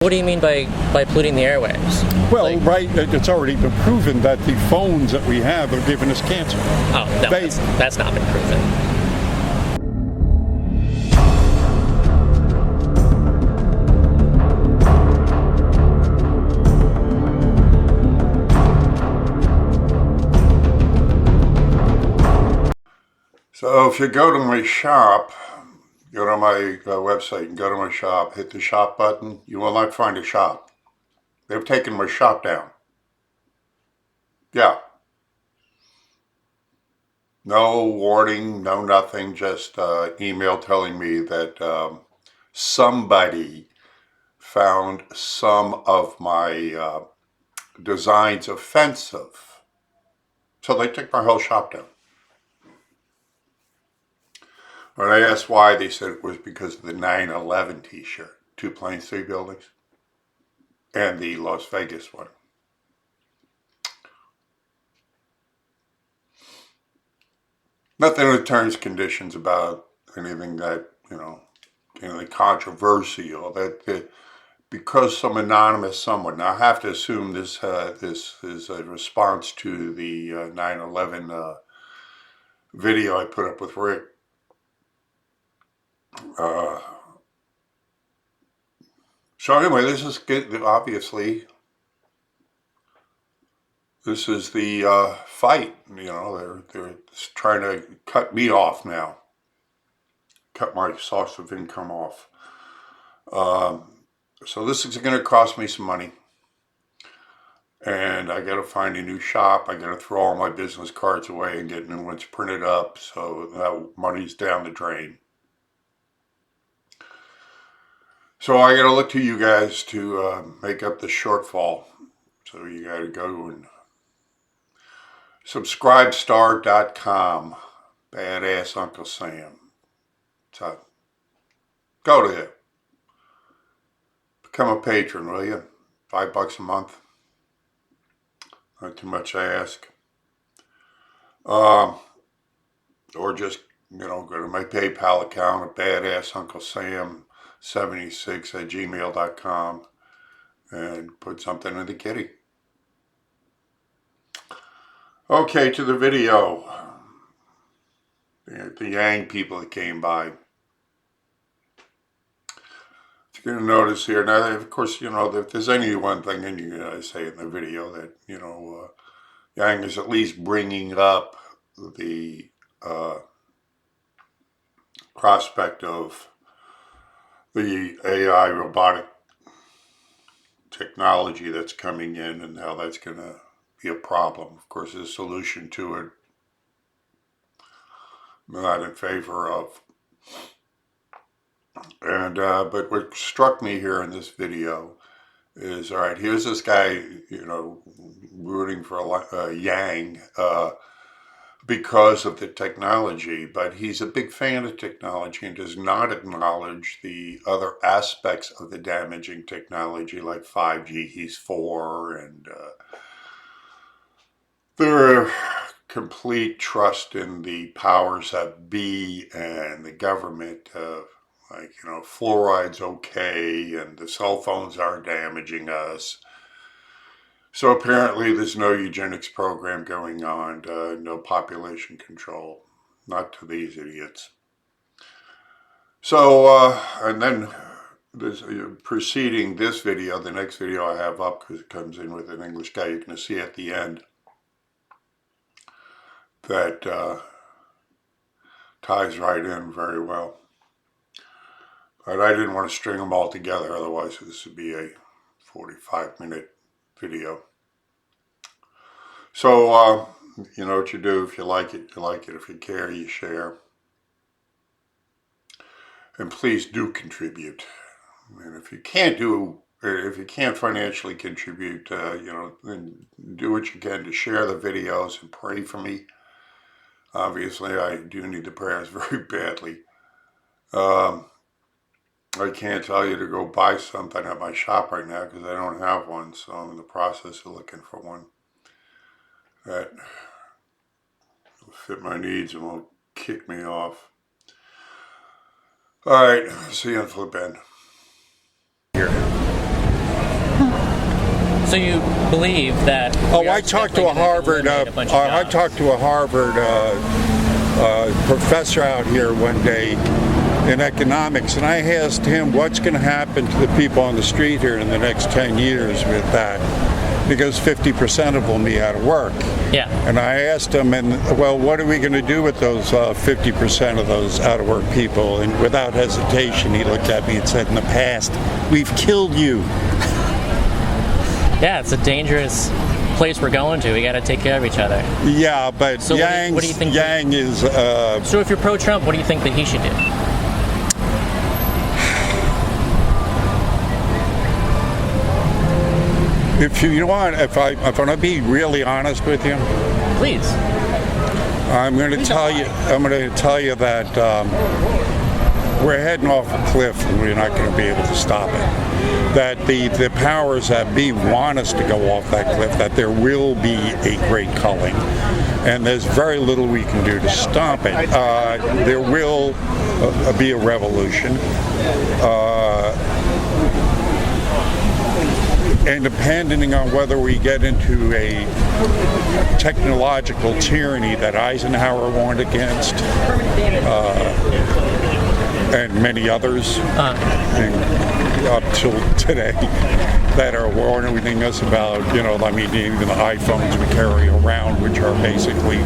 What do you mean by polluting the airwaves? Well, right, it's already been proven that the phones that we have are giving us cancer. Oh, no, that's not been proven. So if you go to my shop, go to my website and go to my shop, hit the shop button, you will not find a shop. They've taken my shop down. Yeah. No warning, no nothing, just email telling me that somebody found some of my designs offensive. So they took my whole shop down. When I asked why, they said it was because of the 9/11 t-shirt, 2 planes, 3 buildings, and the Las Vegas one. Nothing in the terms and conditions about anything that, anything controversial. That because some anonymous someone. Now I have to assume this is a response to the 9/11 video I put up with Rick. So anyway, this is good. Obviously, this is the fight. They're trying to cut me off now. Cut my source of income off. So this is going to cost me some money. And I got to find a new shop. I got to throw all my business cards away and get new ones printed up. So that money's down the drain. So I got to look to you guys to make up the shortfall. So you got to go and subscribestar.com. Badass Uncle Sam. So go to it. Become a patron, will you? $5 a month. Not too much I ask. Or just, go to my PayPal account at badassuncle.sam76@gmail.com and put something in the kitty. Okay, to the video. The Yang people that came by. You're going to notice here, now of course, if there's any one thing I say in the video that, Yang is at least bringing up the prospect of the AI robotic technology that's coming in and how that's going to be a problem. Of course, the solution to it, I'm not in favor of. And but what struck me here in this video is, all right, here's this guy, rooting for Yang because of the technology, but he's a big fan of technology and does not acknowledge the other aspects of the damaging technology like 5G he's for, and their complete trust in the powers that be and the government fluoride's okay and the cell phones aren't damaging us. So apparently there's no eugenics program going on, no population control, not to these idiots. So, and then this, preceding this video, the next video I have up, because it comes in with an English guy, you're going to see at the end that ties right in very well. But I didn't want to string them all together, otherwise this would be a 45-minute video. So, you know what you do. If you like it, you like it. If you care, you share. And please do contribute. And if you can't financially contribute, then do what you can to share the videos and pray for me. Obviously, I do need the prayers very badly. I can't tell you to go buy something at my shop right now because I don't have one, so I'm in the process of looking for one that will fit my needs and won't kick me off. All right, see you on Flip End. Here. So you believe that? I talked to a Harvard. I talked to a Harvard professor out here one day in economics, and I asked him what's going to happen to the people on the street here in the next 10 years with that. Because 50% of them will be out of work. Yeah. And I asked him, what are we going to do with those 50% of those out of work people? And without hesitation, he looked at me and said, in the past, we've killed you. Yeah, it's a dangerous place we're going to. We got to take care of each other. Yeah, but so what do you think Yang is... So if you're pro-Trump, what do you think that he should do? If you want, if I want to be really honest with you, please. I'm going to tell you that we're heading off a cliff, and we're not going to be able to stop it. That the powers that be want us to go off that cliff. That there will be a great culling, and there's very little we can do to stop it. There will be a revolution. And depending on whether we get into a technological tyranny that Eisenhower warned against, and many others up till today that are warning us about, even the iPhones we carry around, which are basically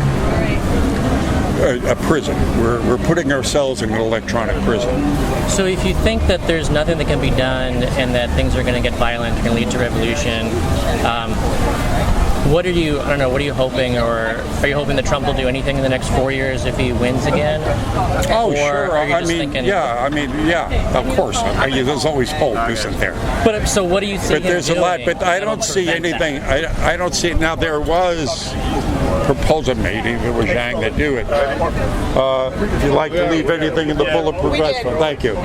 a prison. We're putting ourselves in an electronic prison. So if you think that there's nothing that can be done and that things are going to get violent, going to lead to revolution, what are you hoping, or are you hoping that Trump will do anything in the next 4 years if he wins again? Oh, or sure. Of course. There's always hope, isn't there? But so what do you see? But there's a lot. But I don't see anything. I don't see it now. There was proposal made. It was Yang that do it. If you'd like to leave anything in the bulletproof vest, thank you.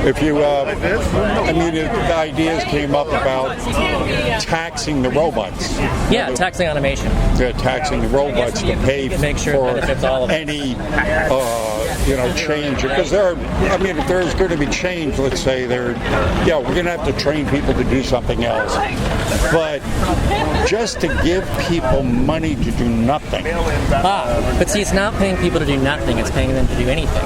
If you, the ideas came up about taxing the robots. Yeah, taxing automation. Yeah, taxing the robots to pay for any, change. Because if there's going to be change, let's say we're going to have to train people to do something else. But just to give people money to do nothing. But see, it's not paying people to do nothing, it's paying them to do anything.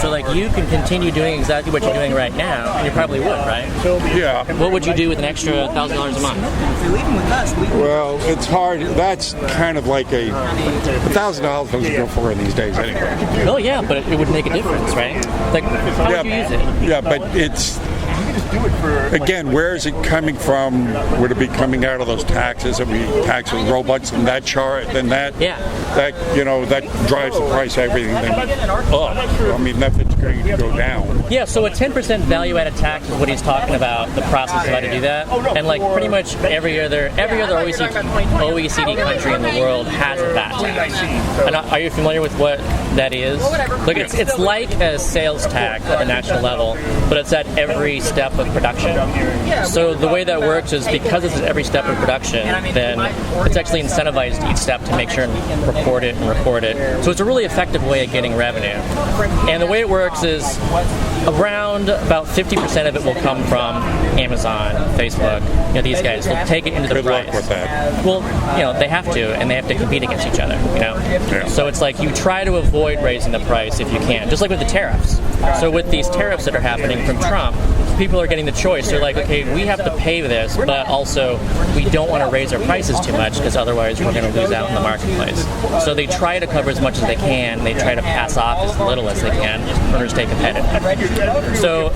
So you can continue doing exactly what you're doing right now, and you probably would, right? Yeah. What would you do with an extra $1,000 a month? Well, it's hard. That's kind of like $1,000 doesn't go for in these days anyway. Oh yeah, but it would make a difference, right? How would you use it? Yeah, but it's... Again, where is it coming from? Would it be coming out of those taxes that we tax with robots and that chart? Then that drives the price of everything up. Nothing's going to go down. Yeah, so a 10% value-added tax is what he's talking about, the process of how to do that. And pretty much every other OECD country in the world has a VAT tax. And are you familiar with what that is? It's like a sales tax at the national level, but it's at every step of production. So the way that works is because it's at every step of production, then it's actually incentivized each step to make sure and report it. So it's a really effective way of getting revenue. And the way it works is around about 50% of it will come from Amazon, Facebook. These guys will take it into the price. Good luck with that. Well, they have to, and they have to compete against each other. Yeah. So it's you try to avoid raising the price if you can, just like with the tariffs. So with these tariffs that are happening from Trump, people are getting the choice. They're okay, we have to pay this, but also we don't want to raise our prices too much because otherwise we're going to lose out in the marketplace. So they try to cover as much as they can. They try to pass off as little as they can in order to stay competitive. So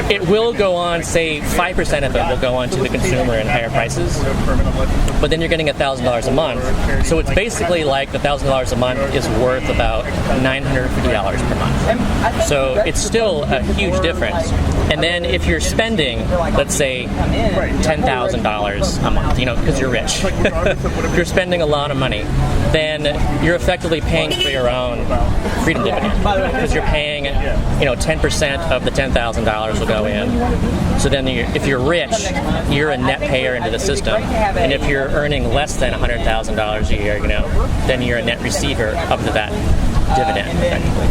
it will go on, say 5% of it will go on to the consumer in higher prices, but then you're getting $1,000 a month. So it's basically the $1,000 a month is worth about $950 per month. So it's still a huge difference. And then if you're spending, let's say, $10,000 a month, because you're rich, if you're spending a lot of money, then you're effectively paying for your own freedom dividend because you're paying, 10% of the $10,000 will go in. So then if you're rich, you're a net payer into the system. And if you're earning less than $100,000 a year, then you're a net receiver of the VAT. dividend, effectively.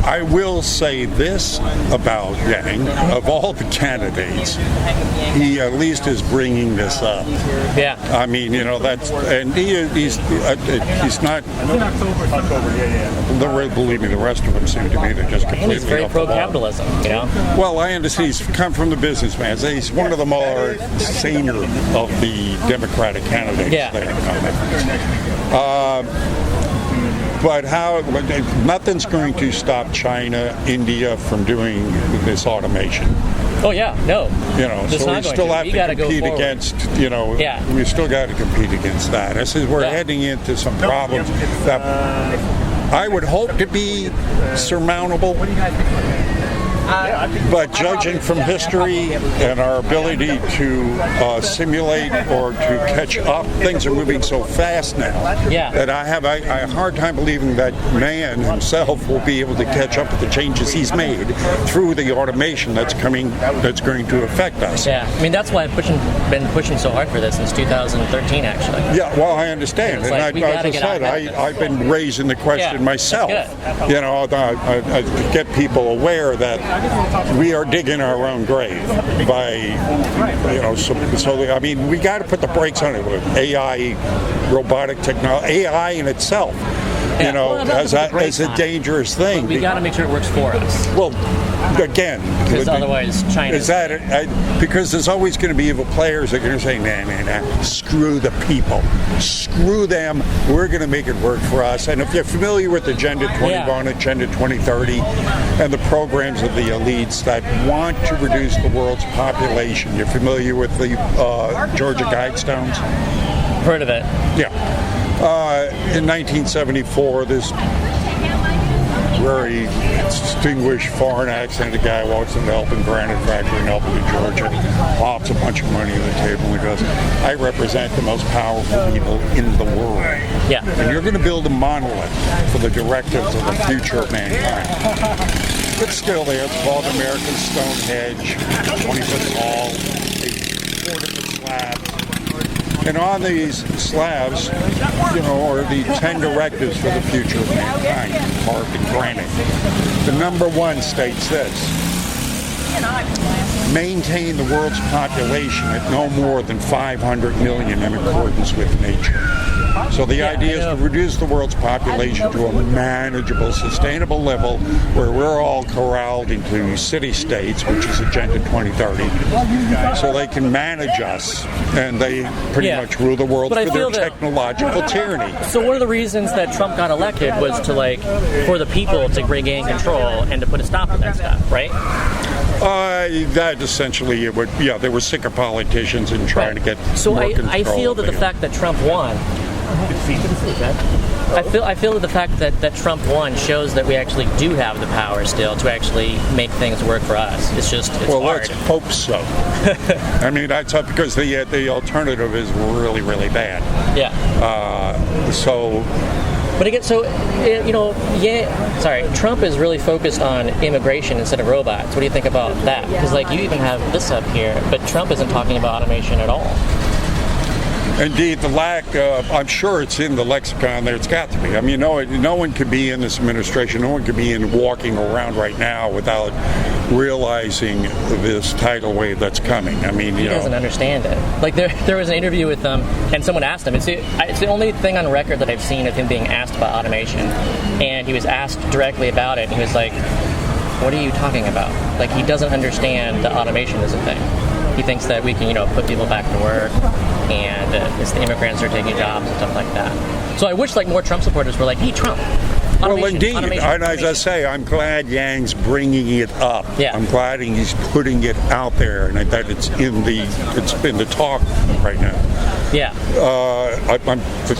I will say this about Yang: of all the candidates, he at least is bringing this up. Yeah. I mean, that's, and he's not. Believe me, the rest of them seem to me to just completely. And he's very off the wall. pro-capitalism, Well, I understand he's come from the businessman. He's one of the more senior of the Democratic candidates. Yeah. There. But nothing's going to stop China, India from doing this automation. Oh yeah, no. It's So we not still going have We to gotta go compete forward. against, Yeah. we still got to compete against that. This is we're Yeah. heading into some problems that I would hope to be surmountable. But judging from history and our ability to simulate or to catch up, things are moving so fast now that I have a hard time believing that man himself will be able to catch up with the changes he's made through the automation that's coming, that's going to affect us. Yeah, I mean that's why I've been pushing so hard for this since 2013, actually. Yeah, well, I understand, It's and like, we as gotta I get said, out of I've been raising the question myself. That's To get people aware that we are digging our own grave by, so I mean, we got to put the brakes on it with AI, robotic technology, AI in itself. As a dangerous thing. We got to make sure it works for us. Well, again, because otherwise China is that because there's always going to be evil players that are going to say, nah, screw the people, screw them. We're going to make it work for us. And if you're familiar with Agenda 21, Agenda 2030, and the programs of the elites that want to reduce the world's population, you're familiar with the Georgia Guidestones? Heard of it? Yeah. In 1974, this very distinguished foreign accented guy walks into Elton Granite Factory in Elton, Georgia, pops a bunch of money on the table and goes, I represent the most powerful people in the world. Yeah. And you're going to build a monolith for the directives of the future of mankind. It's still there. It's called American Stonehenge, 20 foot tall, 4-foot slabs. And on these slabs, are the 10 directives for the future of mankind, carved in granite. The number one states this: maintain the world's population at no more than 500 million in accordance with nature. So the idea is to reduce the world's population to a manageable, sustainable level where we're all corralled into city-states, which is Agenda 2030, so they can manage us, and they pretty much rule the world for their technological tyranny. So one of the reasons that Trump got elected was to, for the people to regain control and to put a stop to that stuff, right? That essentially, they were sick of politicians and trying to get more control. I feel that the fact that Trump won, I feel that the fact that Trump won shows that we actually do have the power still to actually make things work for us. It's hard. Let's hope so. I mean, that's because the alternative is really, really bad. Yeah. But again, Trump is really focused on immigration instead of robots. What do you think about that? Because you even have this up here, but Trump isn't talking about automation at all. Indeed, the lack of, I'm sure it's in the lexicon there. It's got to be. I mean, no one could be in this administration, no one could be walking around right now without realizing this tidal wave that's coming. I mean, he doesn't understand it. There was an interview with him, and someone asked him. It's the only thing on record that I've seen of him being asked about automation, and he was asked directly about it, and he was like, what are you talking about? He doesn't understand that automation is a thing. He thinks that we can, put people back to work, and it's the immigrants are taking jobs and stuff like that. So I wish more Trump supporters were like, hey, Trump. Well, indeed. And as I say, I'm glad Yang's bringing it up. Yeah. I'm glad he's putting it out there, and that it's in the talk right now. Yeah.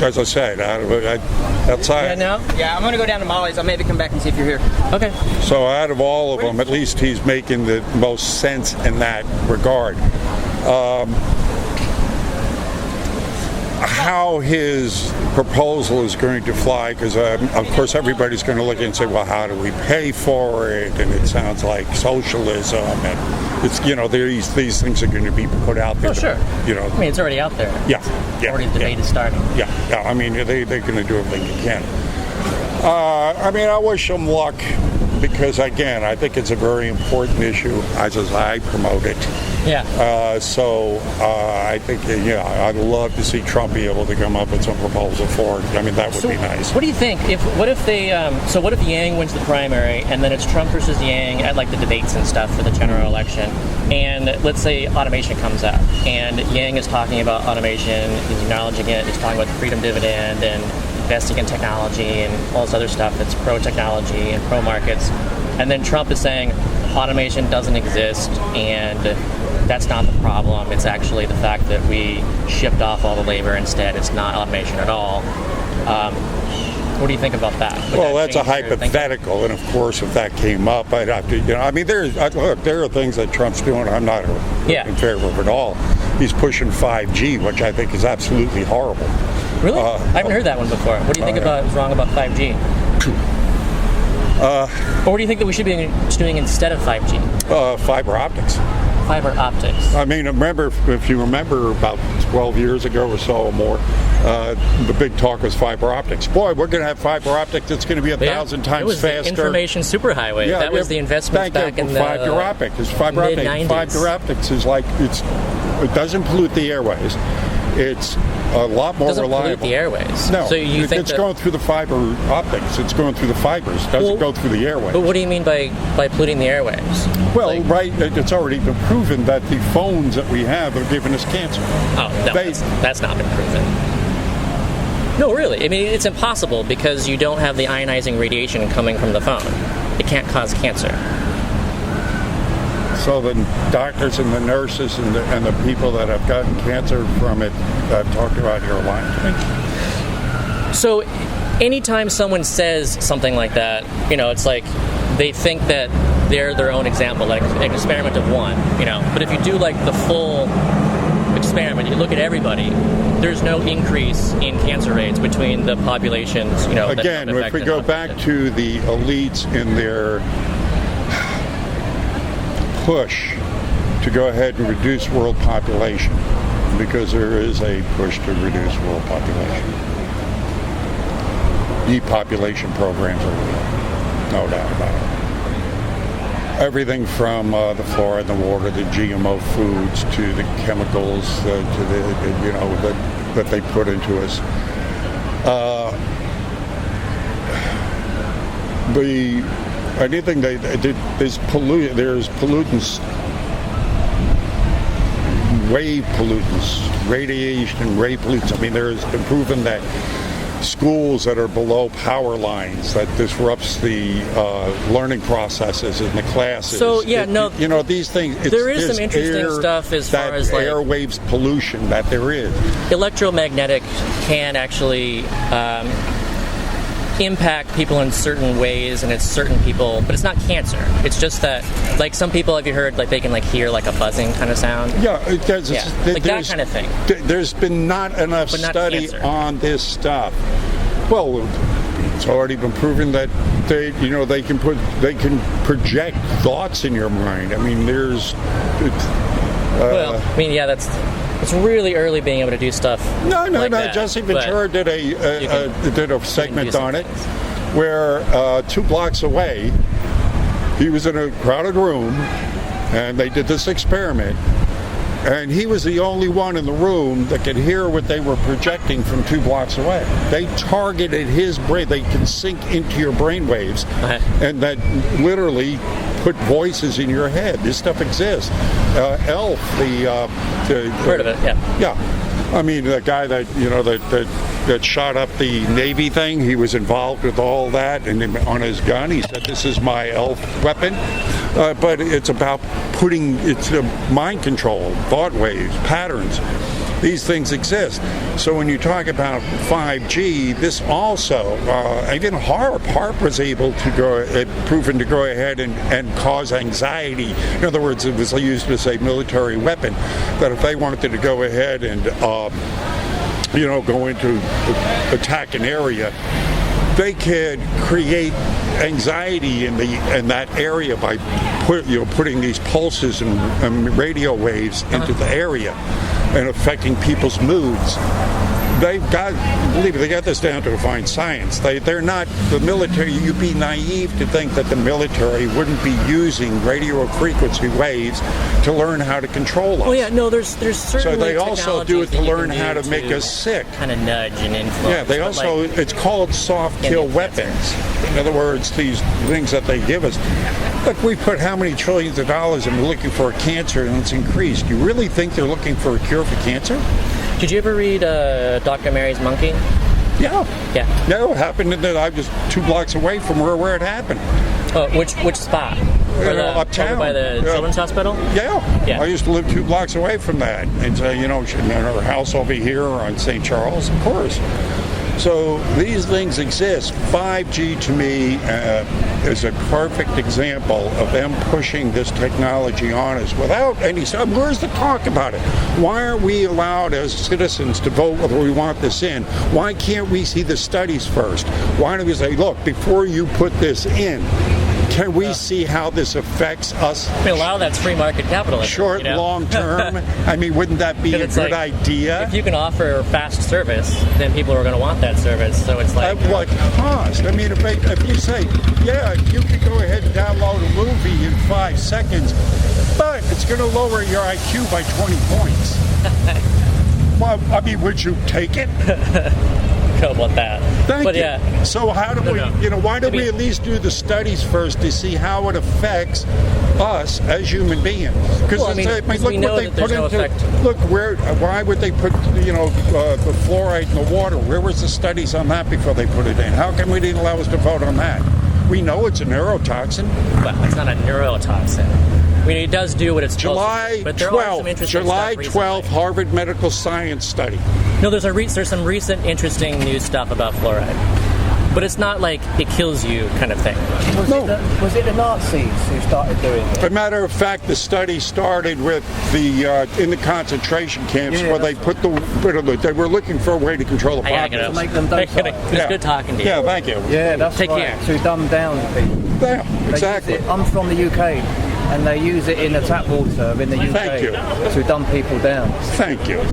As I said, outside. Yeah, I'm going to go down to Molly's. I'll maybe come back and see if you're here. Okay. So out of all of them, at least he's making the most sense in that regard. How his proposal is going to fly, because of course everybody's going to look and say, well, how do we pay for it? And it sounds like socialism, and it's these things are going to be put out there. Oh, sure. I mean, it's already out there. Yeah. Already the debate is starting. Yeah. I mean, they're going to do everything they can. I mean, I wish them luck because, again, I think it's a very important issue as I promote it. Yeah. I think, I'd love to see Trump be able to come up with some proposal for it. I mean, that would be nice. What do you think? What if Yang wins the primary and then it's Trump versus Yang at like the debates and stuff for the general election, and let's say automation comes out and Yang is talking about automation, he's acknowledging it, he's talking about the freedom dividend and investing in technology and all this other stuff that's pro-technology and pro-markets, and then Trump is saying automation doesn't exist and that's not the problem, it's actually the fact that we shipped off all the labor instead, it's not automation at all. What do you think about that? Well, that's a hypothetical, and of course, if that came up, I'd have to, I mean, there are things that Trump's doing I'm not in favor of at all. He's pushing 5G, which I think is absolutely horrible. Really? I haven't heard that one before. What do you think is wrong about 5G? Or what do you think that we should be doing instead of 5G? Fiber optics. Fiber optics. I mean, if you remember about 12 years ago or so or more, the big talk was fiber optics. Boy, we're going to have fiber optics. It's going to be 1,000 times faster. It was the information superhighway. Yeah, that was the investment back in the fiber optics. mid-90s. Fiber optics is it doesn't pollute the airways. It's a lot more reliable. It doesn't pollute the airways. No, so you think it's going through the fiber optics. It's going through the fibers. It doesn't go through the airways. But what do you mean by polluting the airwaves? Well, it's already been proven that the phones that we have are giving us cancer. Oh, no, that's not been proven. No, really. I mean, it's impossible because you don't have the ionizing radiation coming from the phone. It can't cause cancer. So the doctors and the nurses and the people that have gotten cancer from it talked about your line. So anytime someone says something like that, it's like they think that they're their own example, like an experiment of one, But if you do like the full experiment, you look at everybody, there's no increase in cancer rates between the populations, Again, if we go back to the elites in their push to go ahead and reduce world population, because there is a push to reduce world population. Depopulation programs are real, no doubt about it. Everything from the flora and the water, the GMO foods, to the chemicals, that they put into us. Anything there's pollutants, wave pollutants, radiation, ray pollutants. I mean, there's been proven that schools that are below power lines, that disrupts the learning processes in the classes. So these things. There is some interesting stuff as far as like airwaves pollution that there is. Electromagnetic can actually impact people in certain ways, and it's certain people, but it's not cancer. It's just that, like, some people, have you heard, like, they can like hear like a buzzing kind of sound? Yeah, like that kind of thing. There's been not enough study on this stuff. Well, it's already been proven that they can project thoughts in your mind. I mean, it's really early being able to do stuff. No. That, Jesse Ventura did a segment on it, where 2 blocks away, he was in a crowded room, and they did this experiment, and he was the only one in the room that could hear what they were projecting from 2 blocks away. They targeted his brain. They can sink into your brain waves, and that literally put voices in your head. This stuff exists. Elf, heard of it? Yeah. I mean, the guy that shot up the Navy thing, he was involved with all that, and on his gun, he said, "This is my elf weapon." But it's about it's mind control, thought waves, patterns. These things exist. So when you talk about 5G, this also, even HAARP was able to proven to go ahead and cause anxiety. In other words, it was used as a military weapon, that if they wanted to go ahead and, go into attack an area, they could create anxiety in that area by putting these pulses and radio waves into the area and affecting people's moods. they've got, believe me, they got this down to a fine science. They're not the military. You'd be naive to think that the military wouldn't be using radio frequency waves to learn how to control us. Well, yeah, no, there's certainly. So they also do it to learn how to make us sick. Kind of nudge and influence. Yeah, they also, it's called soft kill weapons. In other words, these things that they give us. Look, we put how many trillions of dollars into looking for a cancer, and it's increased. You really think they're looking for a cure for cancer? Did you ever read Dr. Mary's Monkey? Yeah. Yeah. No, it happened that I was 2 blocks away from where it happened. Oh, which spot? Uptown. Over by the Children's Hospital? Yeah. I used to live 2 blocks away from that. And so, our house over here on St. Charles, of course. So these things exist. 5G to me is a perfect example of them pushing this technology on us without any. Where's the talk about it? Why are we allowed as citizens to vote whether we want this in? Why can't we see the studies first? Why don't we say, look, before you put this in, can we see how this affects us? I mean, a lot of that's free market capitalism. Short, long term. I mean, wouldn't that be a good idea? If you can offer fast service, then people are going to want that service. So it's like. At what cost? I mean, if you say, yeah, you can go ahead and download a movie in 5 seconds, but it's going to lower your IQ by 20 points. Well, I mean, would you take it? Know about that. Thank you. Yeah. So how do we, why don't we at least do the studies first to see how it affects us as human beings? Because we know that there's no effect. Look, why would they put, the fluoride in the water? Where was the studies on that before they put it in? How come we didn't allow us to vote on that? We know it's a neurotoxin. Well, it's not a neurotoxin. I mean, it does do what it's supposed to do. But there are some interesting July stuff 12th, Harvard Medical Science study. No, there's some recent interesting news stuff about fluoride. But it's not like it kills you kind of thing. Was it the Nazis who started doing it? As a matter of fact, the study started with the in the concentration camps where they put they were looking for a way to control the populace. To make them docile. It's good talking to you. Yeah, thank you. Yeah, that's Take right. care. To dumb down people. Yeah, exactly. I'm from the UK, and they use it in the tap water in the UK Thank you. to dumb people down. Thank you.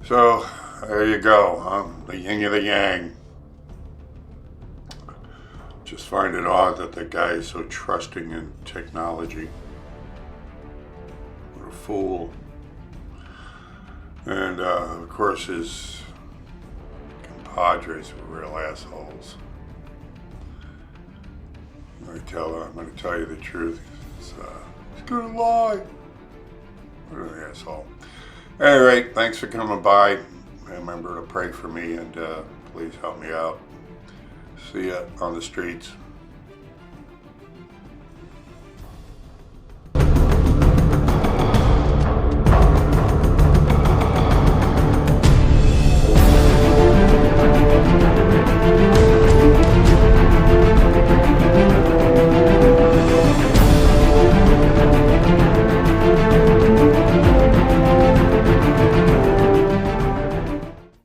So, there you go, the yin and the yang. Just find it odd that the guy is so trusting in technology. What a fool. And, of course, his compadres were real assholes. I'm going to tell you the truth. He's going to lie. What an asshole. At any rate, thanks for coming by. Remember to pray for me and please help me out. See ya on the streets.